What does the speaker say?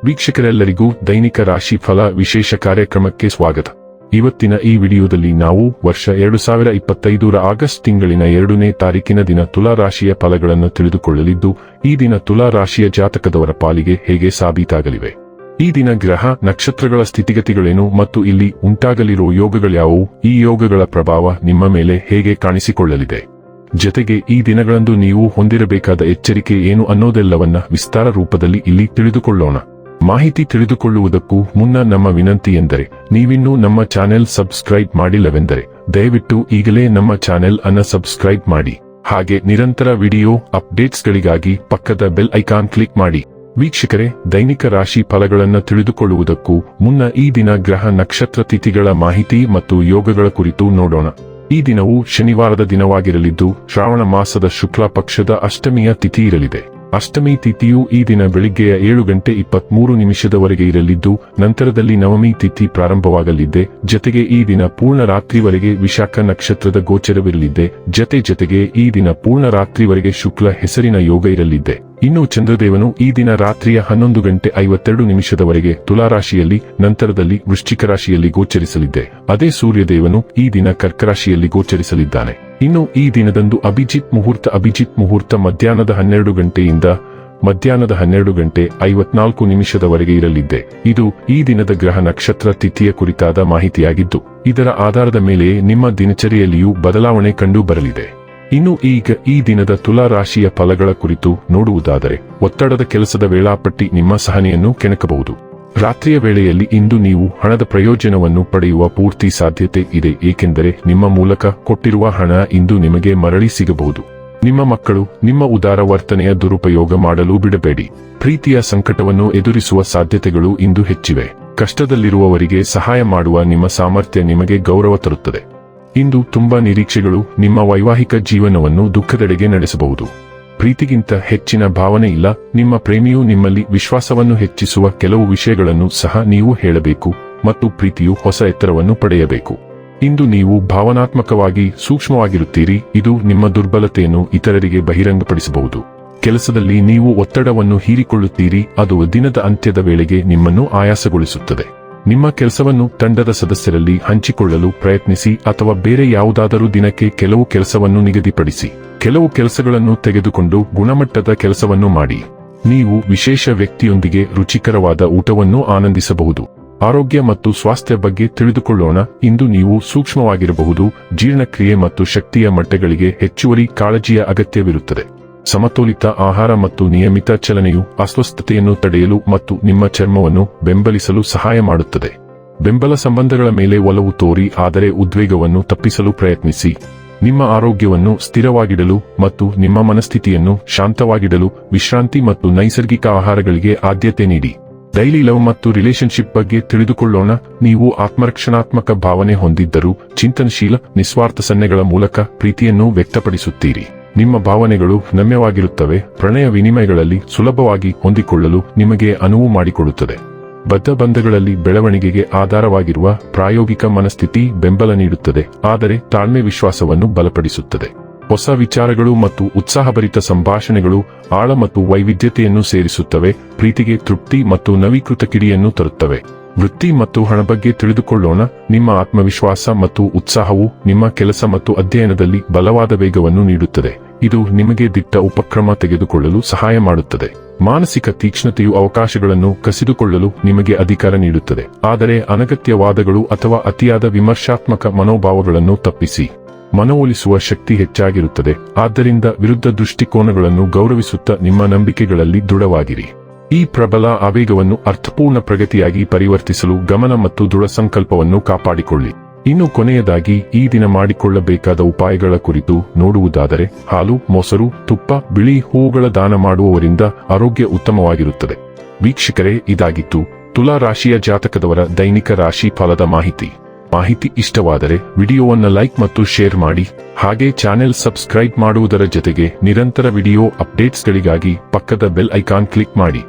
ವೀಕ್ಷಕರೆಲ್ಲರಿಗೂ ದೈನಿಕ ರಾಶಿ ಫಲ ವಿಶೇಷ ಕಾರ್ಯಕ್ರಮಕ್ಕೆ ಸ್ವಾಗತ. ಇವತ್ತಿನ ಈ ವಿಡಿಯೋದಲ್ಲಿ ನಾವು ವರ್ಷ 2025ರ ಆಗಸ್ಟ್ ತಿಂಗಳಿನ 2ನೇ ತಾರೀಕಿನ ದಿನ ತುಲಾ ರಾಶಿಯ ಫಲಗಳನ್ನು ತಿಳಿದುಕೊಳ್ಳಲಿದ್ದು, ಈ ದಿನ ತುಲಾ ರಾಶಿಯ ಜಾತಕದವರ ಪಾಲಿಗೆ ಹೇಗೆ ಸಾಬೀತಾಗಲಿವೆ, ಈ ದಿನ ಗ್ರಹ ನಕ್ಷತ್ರಗಳ ಸ್ಥಿತಿಗತಿಗಳೇನು ಮತ್ತು ಇಲ್ಲಿ ಉಂಟಾಗಲಿರುವ ಯೋಗಗಳ್ಯಾವುವು, ಈ ಯೋಗಗಳ ಪ್ರಭಾವ ನಿಮ್ಮ ಮೇಲೆ ಹೇಗೆ ಕಾಣಿಸಿಕೊಳ್ಳಲಿದೆ, ಜೊತೆಗೆ ಈ ದಿನಗಳಂದು ನೀವು ಹೊಂದಿರಬೇಕಾದ ಎಚ್ಚರಿಕೆ ಏನು ಅನ್ನೋದೆಲ್ಲವನ್ನ ವಿಸ್ತಾರ ರೂಪದಲ್ಲಿ ಇಲ್ಲಿ ತಿಳಿದುಕೊಳ್ಳೋಣ. ಮಾಹಿತಿ ತಿಳಿದುಕೊಳ್ಳುವುದಕ್ಕೂ ಮುನ್ನ ನಮ್ಮ ವಿನಂತಿ ಎಂದರೆ, ನೀವಿನ್ನೂ ನಮ್ಮ ಚಾನೆಲ್ ಸಬ್ಸ್ಕ್ರೈಬ್ ಮಾಡಿಲ್ಲವೆಂದರೆ ದಯವಿಟ್ಟು ಈಗಲೇ ನಮ್ಮ ಚಾನೆಲ್ ಅನ್ನು ಸಬ್ಸ್ಕ್ರೈಬ್ ಮಾಡಿ. ಹಾಗೆ ನಿರಂತರ ವಿಡಿಯೋ ಅಪ್ಡೇಟ್ಸ್ಗಳಿಗಾಗಿ ಪಕ್ಕದ ಬೆಲ್ ಐಕಾನ್ ಕ್ಲಿಕ್ ಮಾಡಿ. ವೀಕ್ಷಕರೇ, ದೈನಿಕ ರಾಶಿ ಫಲಗಳನ್ನು ತಿಳಿದುಕೊಳ್ಳುವುದಕ್ಕೂ ಮುನ್ನ ಈ ದಿನ ಗ್ರಹ ನಕ್ಷತ್ರ ತಿಥಿಗಳ ಮಾಹಿತಿ ಮತ್ತು ಯೋಗಗಳ ಕುರಿತು ನೋಡೋಣ. ಈ ದಿನವು ಶನಿವಾರದ ದಿನವಾಗಿರಲಿದ್ದು, ಶ್ರಾವಣ ಮಾಸದ ಶುಕ್ಲ ಪಕ್ಷದ ಅಷ್ಟಮಿಯ ತಿಥಿ ಇರಲಿದೆ. ಅಷ್ಟಮಿ ತಿಥಿಯು ಈ ದಿನ ಬೆಳಿಗ್ಗೆಯ 7:23 ಇರಲಿದ್ದು, ನಂತರದಲ್ಲಿ ನವಮಿ ತಿಥಿ ಪ್ರಾರಂಭವಾಗಲಿದೆ. ಜೊತೆಗೆ ಈ ದಿನ ಪೂರ್ಣ ರಾತ್ರಿವರೆಗೆ ವಿಶಾಖ ನಕ್ಷತ್ರದ ಗೋಚರವಿರಲಿದೆ. ಜೊತೆಗೆ ಈ ದಿನ ಪೂರ್ಣ ರಾತ್ರಿವರೆಗೆ ಶುಕ್ಲ ಹೆಸರಿನ ಯೋಗ ಇರಲಿದೆ. ಇನ್ನು ಚಂದ್ರದೇವನು ಈ ದಿನ ರಾತ್ರಿಯ 11:52 ತುಲಾರಾಶಿಯಲ್ಲಿ, ನಂತರದಲ್ಲಿ ವೃಶ್ಚಿಕ ರಾಶಿಯಲ್ಲಿ ಗೋಚರಿಸಲಿದೆ. ಅದೇ ಸೂರ್ಯದೇವನು ಈ ದಿನ ಕರ್ಕರಾಶಿಯಲ್ಲಿ ಗೋಚರಿಸಲಿದ್ದಾನೆ. ಇನ್ನು ಈ ದಿನದಂದು ಅಭಿಜಿತ್ ಮುಹೂರ್ತ ಮಧ್ಯಾಹ್ನದ 12 ಗಂಟೆಯಿಂದ ಮಧ್ಯಾಹ್ನದ 12:54 ಇರಲಿದೆ. ಇದು ಈ ದಿನದ ಗ್ರಹ ನಕ್ಷತ್ರ ತಿಥಿಯ ಕುರಿತಾದ ಮಾಹಿತಿಯಾಗಿದ್ದು, ಇದರ ಆಧಾರದ ಮೇಲೆ ನಿಮ್ಮ ದಿನಚರಿಯಲ್ಲಿಯೂ ಬದಲಾವಣೆ ಕಂಡು ಬರಲಿದೆ. ಇನ್ನು ಈಗ ಈ ದಿನದ ತುಲಾ ರಾಶಿಯ ಫಲಗಳ ಕುರಿತು ನೋಡುವುದಾದರೆ, ಒತ್ತಡದ ಕೆಲಸದ ವೇಳಾಪಟ್ಟಿ ನಿಮ್ಮ ಸಹನೆಯನ್ನು ಕೆಣಕಬಹುದು. ರಾತ್ರಿಯ ವೇಳೆಯಲ್ಲಿ ಇಂದು ನೀವು ಹಣದ ಪ್ರಯೋಜನವನ್ನು ಪಡೆಯುವ ಪೂರ್ತಿ ಸಾಧ್ಯತೆ ಇದೆ, ಏಕೆಂದರೆ ನಿಮ್ಮ ಮೂಲಕ ಕೊಟ್ಟಿರುವ ಹಣ ಇಂದು ನಿಮಗೆ ಮರಳಿ ಸಿಗಬಹುದು. ನಿಮ್ಮ ಮಕ್ಕಳು ನಿಮ್ಮ ಉದಾರ ವರ್ತನೆಯ ದುರುಪಯೋಗ ಮಾಡಲು ಬಿಡಬೇಡಿ. ಪ್ರೀತಿಯ ಸಂಕಟವನ್ನು ಎದುರಿಸುವ ಸಾಧ್ಯತೆಗಳು ಇಂದು ಹೆಚ್ಚಿವೆ. ಕಷ್ಟದಲ್ಲಿರುವವರಿಗೆ ಸಹಾಯ ಮಾಡುವ ನಿಮ್ಮ ಸಾಮರ್ಥ್ಯ ನಿಮಗೆ ಗೌರವ ತರುತ್ತದೆ. ಇಂದು ತುಂಬಾ ನಿರೀಕ್ಷೆಗಳು ನಿಮ್ಮ ವೈವಾಹಿಕ ಜೀವನವನ್ನು ದುಃಖದೆಡೆಗೆ ನಡೆಸಬಹುದು. ಪ್ರೀತಿಗಿಂತ ಹೆಚ್ಚಿನ ಭಾವನೆ ಇಲ್ಲ. ನಿಮ್ಮ ಪ್ರೇಮಿಯು ನಿಮ್ಮಲ್ಲಿ ವಿಶ್ವಾಸವನ್ನು ಹೆಚ್ಚಿಸುವ ಕೆಲವು ವಿಷಯಗಳನ್ನು ಸಹ ನೀವು ಹೇಳಬೇಕು ಮತ್ತು ಪ್ರೀತಿಯು ಹೊಸ ಎತ್ತರವನ್ನು ಪಡೆಯಬೇಕು. ಇಂದು ನೀವು ಭಾವನಾತ್ಮಕವಾಗಿ ಸೂಕ್ಷ್ಮವಾಗಿರುತ್ತೀರಿ. ಇದು ನಿಮ್ಮ ದುರ್ಬಲತೆಯನ್ನು ಇತರರಿಗೆ ಬಹಿರಂಗಪಡಿಸಬಹುದು. ಕೆಲಸದಲ್ಲಿ ನೀವು ಒತ್ತಡವನ್ನು ಹೀರಿಕೊಳ್ಳುತ್ತೀರಿ. ಅದು ದಿನದ ಅಂತ್ಯದ ವೇಳೆಗೆ ನಿಮ್ಮನ್ನು ಆಯಾಸಗೊಳಿಸುತ್ತದೆ. ನಿಮ್ಮ ಕೆಲಸವನ್ನು ತಂಡದ ಸದಸ್ಯರಲ್ಲಿ ಹಂಚಿಕೊಳ್ಳಲು ಪ್ರಯತ್ನಿಸಿ, ಅಥವಾ ಬೇರೆ ಯಾವುದಾದರೂ ದಿನಕ್ಕೆ ಕೆಲವು ಕೆಲಸವನ್ನು ನಿಗದಿಪಡಿಸಿ. ಕೆಲವು ಕೆಲಸಗಳನ್ನು ತೆಗೆದುಕೊಂಡು ಗುಣಮಟ್ಟದ ಕೆಲಸವನ್ನು ಮಾಡಿ. ನೀವು ವಿಶೇಷ ವ್ಯಕ್ತಿಯೊಂದಿಗೆ ರುಚಿಕರವಾದ ಊಟವನ್ನು ಆನಂದಿಸಬಹುದು. ಆರೋಗ್ಯ ಮತ್ತು ಸ್ವಾಸ್ಥ್ಯ ಬಗ್ಗೆ ತಿಳಿದುಕೊಳ್ಳೋಣ. ಇಂದು ನೀವು ಸೂಕ್ಷ್ಮವಾಗಿರಬಹುದು. ಜೀರ್ಣಕ್ರಿಯೆ ಮತ್ತು ಶಕ್ತಿಯ ಮಟ್ಟಗಳಿಗೆ ಹೆಚ್ಚುವರಿ ಕಾಳಜಿಯ ಅಗತ್ಯವಿರುತ್ತದೆ. ಸಮತೋಲಿತ ಆಹಾರ ಮತ್ತು ನಿಯಮಿತ ಚಲನೆಯು ಅಸ್ವಸ್ಥತೆಯನ್ನು ತಡೆಯಲು ಮತ್ತು ನಿಮ್ಮ ಚರ್ಮವನ್ನು ಬೆಂಬಲಿಸಲು ಸಹಾಯ ಮಾಡುತ್ತದೆ. ಬೆಂಬಲ ಸಂಬಂಧಗಳ ಮೇಲೆ ಒಲವು ತೋರಿ, ಆದರೆ ಉದ್ವೇಗವನ್ನು ತಪ್ಪಿಸಲು ಪ್ರಯತ್ನಿಸಿ. ನಿಮ್ಮ ಆರೋಗ್ಯವನ್ನು ಸ್ಥಿರವಾಗಿಡಲು ಮತ್ತು ನಿಮ್ಮ ಮನಸ್ಥಿತಿಯನ್ನು ಶಾಂತವಾಗಿಡಲು ವಿಶ್ರಾಂತಿ ಮತ್ತು ನೈಸರ್ಗಿಕ ಆಹಾರಗಳಿಗೆ ಆದ್ಯತೆ ನೀಡಿ. ಡೈಲಿ ಲವ್ ಮತ್ತು ರಿಲೇಶನ್ಶಿಪ್ ಬಗ್ಗೆ ತಿಳಿದುಕೊಳ್ಳೋಣ. ನೀವು ಆತ್ಮರಕ್ಷಣಾತ್ಮಕ ಭಾವನೆ ಹೊಂದಿದ್ದರೂ ಚಿಂತನಶೀಲ ನಿಸ್ವಾರ್ಥ ಸನ್ನೆಗಳ ಮೂಲಕ ಪ್ರೀತಿಯನ್ನು ವ್ಯಕ್ತಪಡಿಸುತ್ತೀರಿ. ನಿಮ್ಮ ಭಾವನೆಗಳು ನಮ್ಯವಾಗಿರುತ್ತವೆ. ಪ್ರಣಯ ವಿನಿಮಯಗಳಲ್ಲಿ ಸುಲಭವಾಗಿ ಹೊಂದಿಕೊಳ್ಳಲು ನಿಮಗೆ ಅನುವು ಮಾಡಿಕೊಡುತ್ತದೆ. ಬದ್ಧ ಬಂಧಗಳಲ್ಲಿ ಬೆಳವಣಿಗೆಗೆ ಆಧಾರವಾಗಿರುವ ಪ್ರಾಯೋಗಿಕ ಮನಸ್ಥಿತಿ ಬೆಂಬಲ ನೀಡುತ್ತದೆ, ಆದರೆ ತಾಳ್ಮೆ ವಿಶ್ವಾಸವನ್ನು ಬಲಪಡಿಸುತ್ತದೆ. ಹೊಸ ವಿಚಾರಗಳು ಮತ್ತು ಉತ್ಸಾಹಭರಿತ ಸಂಭಾಷಣೆಗಳು ಆಳ ಮತ್ತು ವೈವಿಧ್ಯತೆಯನ್ನು ಸೇರಿಸುತ್ತವೆ. ಪ್ರೀತಿಗೆ ತೃಪ್ತಿ ಮತ್ತು ನವೀಕೃತ ಕಿಡಿಯನ್ನು ತರುತ್ತವೆ. ವೃತ್ತಿ ಮತ್ತು ಹಣ ಬಗ್ಗೆ ತಿಳಿದುಕೊಳ್ಳೋಣ. ನಿಮ್ಮ ಆತ್ಮವಿಶ್ವಾಸ ಮತ್ತು ಉತ್ಸಾಹವು ನಿಮ್ಮ ಕೆಲಸ ಮತ್ತು ಅಧ್ಯಯನದಲ್ಲಿ ಬಲವಾದ ವೇಗವನ್ನು ನೀಡುತ್ತದೆ. ಇದು ನಿಮಗೆ ದಿಟ್ಟ ಉಪಕ್ರಮ ತೆಗೆದುಕೊಳ್ಳಲು ಸಹಾಯ ಮಾಡುತ್ತದೆ. ಮಾನಸಿಕ ತೀಕ್ಷ್ಣತೆಯು ಅವಕಾಶಗಳನ್ನು ಕಸಿದುಕೊಳ್ಳಲು ನಿಮಗೆ ಅಧಿಕಾರ ನೀಡುತ್ತದೆ, ಆದರೆ ಅನಗತ್ಯ ವಾದಗಳು ಅಥವಾ ಅತಿಯಾದ ವಿಮರ್ಶಾತ್ಮಕ ಮನೋಭಾವಗಳನ್ನು ತಪ್ಪಿಸಿ. ಮನವೊಲಿಸುವ ಶಕ್ತಿ ಹೆಚ್ಚಾಗಿರುತ್ತದೆ, ಆದ್ದರಿಂದ ವಿರುದ್ಧ ದೃಷ್ಟಿಕೋನಗಳನ್ನು ಗೌರವಿಸುತ್ತಾ ನಿಮ್ಮ ನಂಬಿಕೆಗಳಲ್ಲಿ ದೃಢವಾಗಿರಿ. ಈ ಪ್ರಬಲ ಆವೇಗವನ್ನು ಅರ್ಥಪೂರ್ಣ ಪ್ರಗತಿಯಾಗಿ ಪರಿವರ್ತಿಸಲು ಗಮನ ಮತ್ತು ದೃಢ ಸಂಕಲ್ಪವನ್ನು ಕಾಪಾಡಿಕೊಳ್ಳಿ. ಇನ್ನು ಕೊನೆಯದಾಗಿ ಈ ದಿನ ಮಾಡಿಕೊಳ್ಳಬೇಕಾದ ಉಪಾಯಗಳ ಕುರಿತು ನೋಡುವುದಾದರೆ, ಹಾಲು, ಮೊಸರು, ತುಪ್ಪ, ಬಿಳಿ ಹೂವುಗಳ ದಾನ ಮಾಡುವವರಿಂದ ಆರೋಗ್ಯ ಉತ್ತಮವಾಗಿರುತ್ತದೆ. ವೀಕ್ಷಕರೇ, ಇದಾಗಿತ್ತು ತುಲಾ ರಾಶಿಯ ಜಾತಕದವರ ದೈನಿಕ ರಾಶಿ ಫಲದ ಮಾಹಿತಿ ಇಷ್ಟವಾದರೆ ವಿಡಿಯೋವನ್ನು ಲೈಕ್ ಮತ್ತು ಶೇರ್ ಮಾಡಿ. ಹಾಗೆ ಚಾನೆಲ್ ಸಬ್ಸ್ಕ್ರೈಬ್ ಮಾಡುವುದರ ಜೊತೆಗೆ ನಿರಂತರ ವಿಡಿಯೋ ಅಪ್ಡೇಟ್ಸ್ಗಳಿಗಾಗಿ ಪಕ್ಕದ ಬೆಲ್ ಐಕಾನ್ ಕ್ಲಿಕ್ ಮಾಡಿ.